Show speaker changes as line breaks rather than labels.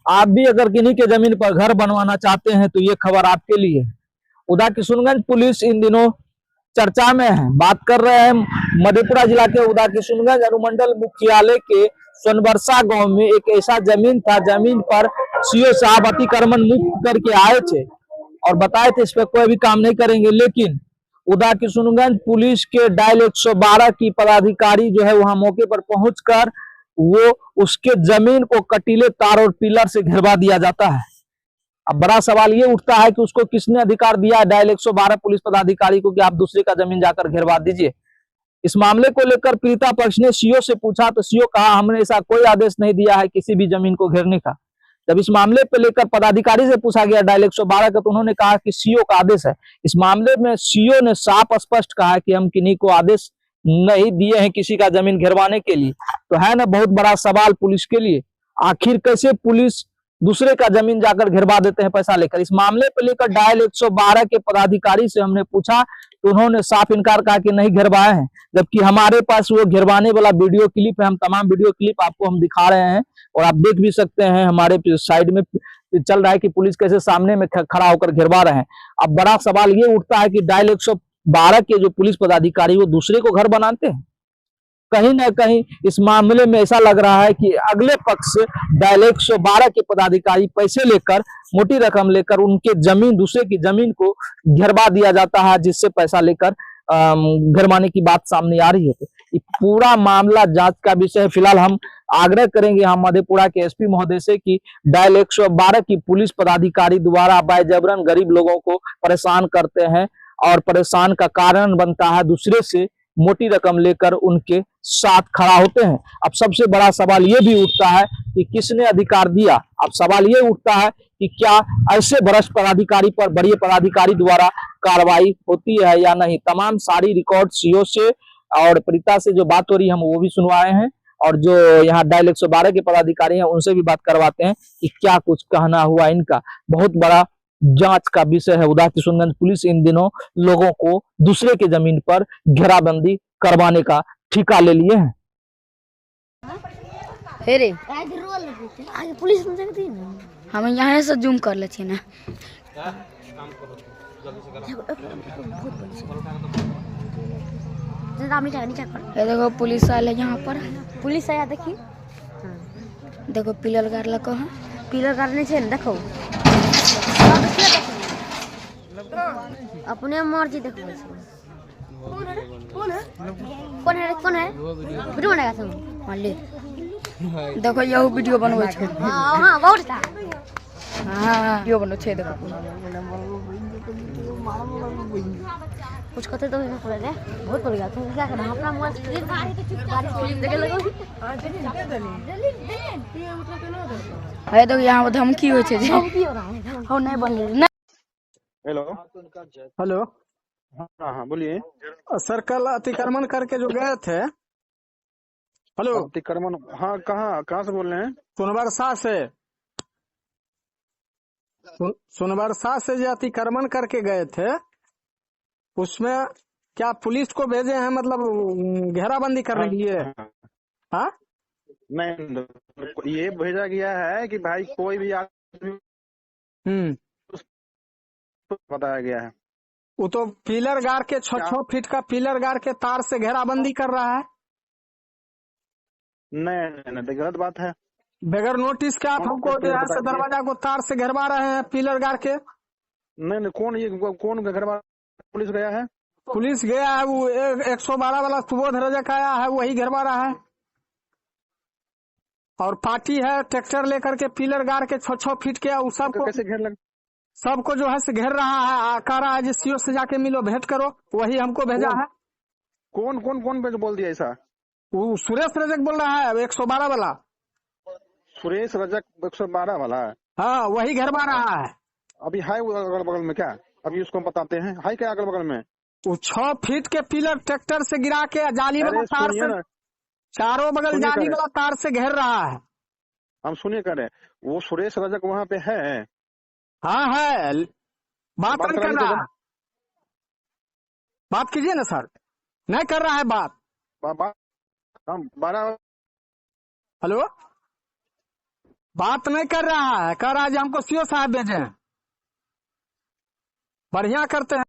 आप भी अगर किन्हीं के जमीन पर घर बनवाना चाहते हैं तो ये खबर आपके लिए है। उदा किशुनगंज पुलिस इन दिनों चर्चा में है। बात कर रहे हैं मधेपुरा जिला के उदा किशुनगंज अनुमंडल मुख्यालय के सोनबरसा गांव में एक ऐसा जमीन था, जमीन पर सीओ साहब अतिक्रमण मुक्त करके आए थे और बताए थे इस पर कोई भी काम नहीं करेंगे, लेकिन उदा किशुनगंज पुलिस के डायल 112 की पदाधिकारी जो है वहां मौके पर पहुंचकर वो उसके जमीन को कटीले तार और पिलर से घेरवा दिया जाता है। अब बड़ा सवाल ये उठता है कि उसको किसने अधिकार दिया है डायल 112 पुलिस पदाधिकारी को कि आप दूसरे का जमीन जाकर घेरवा दीजिए। इस मामले को लेकर पीड़िता पक्ष ने सीओ से पूछा तो सीओ कहा हमने ऐसा कोई आदेश नहीं दिया है किसी भी जमीन को घेरने का। जब इस मामले पर लेकर पदाधिकारी से पूछा गया डायल 112 का तो उन्होंने कहा कि सीओ का आदेश है। इस मामले में सीओ ने साफ स्पष्ट कहा कि हम किन्हीं को आदेश नहीं दिए हैं किसी का जमीन घेरवाने के लिए। तो है ना बहुत बड़ा सवाल पुलिस के लिए, आखिर कैसे पुलिस दूसरे का जमीन जाकर घेरवा देते हैं पैसा लेकर। इस मामले पर लेकर डायल 112 के पदाधिकारी से हमने पूछा तो उन्होंने साफ इनकार कहा कि नहीं घेरवाए हैं, जबकि हमारे पास वो घेरवाने वाला वीडियो क्लिप है। हम तमाम वीडियो क्लिप आपको हम दिखा रहे हैं और आप देख भी सकते हैं, हमारे साइड में चल रहा है कि पुलिस कैसे सामने में खड़ा होकर घेरवा रहे हैं। अब बड़ा सवाल ये उठता है कि डायल 112 के जो पुलिस पदाधिकारी वो दूसरे को घर बनाते हैं। कहीं ना कहीं इस मामले में ऐसा लग रहा है कि अगले पक्ष डायल 112 के पदाधिकारी पैसे लेकर, मोटी रकम लेकर उनके जमीन, दूसरे की जमीन को घेरवा दिया जाता है, जिससे पैसा लेकर घेरवाने की बात सामने आ रही है। ये पूरा मामला जांच का विषय है। फिलहाल हम आग्रह करेंगे हम मधेपुरा के एसपी महोदय से कि डायल 112 की पुलिस पदाधिकारी द्वारा बायजबरन गरीब लोगों को परेशान करते हैं और परेशान का कारण बनता है दूसरे से मोटी रकम लेकर उनके साथ खड़ा होते हैं। अब सबसे बड़ा सवाल ये भी उठता है कि किसने अधिकार दिया। अब सवाल ये उठता है कि क्या ऐसे भ्रष्ट पदाधिकारी पर बड़े पदाधिकारी द्वारा कार्रवाई होती है या नहीं। तमाम सारी रिकॉर्ड सीओ से और पीड़िता से जो बात हो रही है हम वो भी सुनवाए हैं और जो यहाँ डायल 112 के पदाधिकारी हैं उनसे भी बात करवाते हैं कि क्या कुछ कहना हुआ इनका। बहुत बड़ा जांच का विषय है। उदा किशुनगंज पुलिस इन दिनों लोगों को दूसरे के जमीन पर घेराबंदी करवाने का ठेका ले लिए हैं।
आज पुलिस हम यहाँ से जूम कर लेते हैं ना। ये देखो पुलिस आया यहाँ पर,
पुलिस आया देखिए,
देखो पिलर गाड़ लगा है,
पिलर गाड़ने से देखो अपने मर्जी देखो। कौन है वीडियो बनाएगा सब
मान ले। देखो यही वीडियो बनवे छे।
हां बहुत था।
हां वीडियो बनवे छे देखो।
कुछ कहते तो नहीं पड़े बहुत पड़ गया। तुम क्या करना अपना मोबाइल स्क्रीन गाड़ी फिल्म देखे लगो। हां
है तो यहाँ धमकी हो छे।
धमकी हो रहा है हो नहीं बन रही।
हेलो
हेलो,
हाँ हाँ बोलिए
सर कल अतिक्रमण करके जो गए थे। हेलो,
अतिक्रमण, हाँ कहाँ से बोल रहे हैं?
सोनबरसा से। सोनबरसा से जो अतिक्रमण करके गए थे उसमें क्या पुलिस को भेजे हैं, मतलब घेराबंदी करने के लिए? हाँ
नहीं, ये भेजा गया है कि भाई कोई भी आदमी बताया गया है।
वो तो पिलर गाड़ के 6 फीट का पिलर गाड़ के तार से घेराबंदी कर रहा है।
नहीं, गलत बात है।
बगैर नोटिस के आप हमको यहाँ से दरवाजा को तार से घेरवा रहे हैं पिलर गाड़ के।
नहीं, कौन घरवा पुलिस गया है?
पुलिस गया है, वो 112 वाला सुबोध रजक आया है, वही घेरवा रहा है। और पार्टी है ट्रैक्टर लेकर के पिलर गाड़ के 6 फीट के सबको
कैसे घेर लग
सबको जो है से घेर रहा है। कह रहा है जिस सीओ से जाके मिलो भेंट करो, वही हमको भेजा है।
कौन बोल दिया ऐसा?
वो सुरेश रजक बोल रहा है 112 वाला।
सुरेश रजक 112 वाला?
हाँ वही घेरवा रहा है।
अभी है वो अगल बगल में क्या? अभी उसको बताते हैं है क्या अगल बगल में?
वो 6 फीट के पिलर ट्रैक्टर से गिरा के जाली वाला तार से चारों बगल जाली वाला तार से घेर रहा है।
हम सुनिए कर रहे, वो सुरेश रजक वहाँ पे है?
हाँ है, बात नहीं कर रहा। बात कीजिए ना सर, नहीं कर रहा है बात।
12।
हेलो, बात नहीं कर रहा है, कह रहा है जी हमको सीओ साहब भेजे हैं। बढ़िया करते हैं।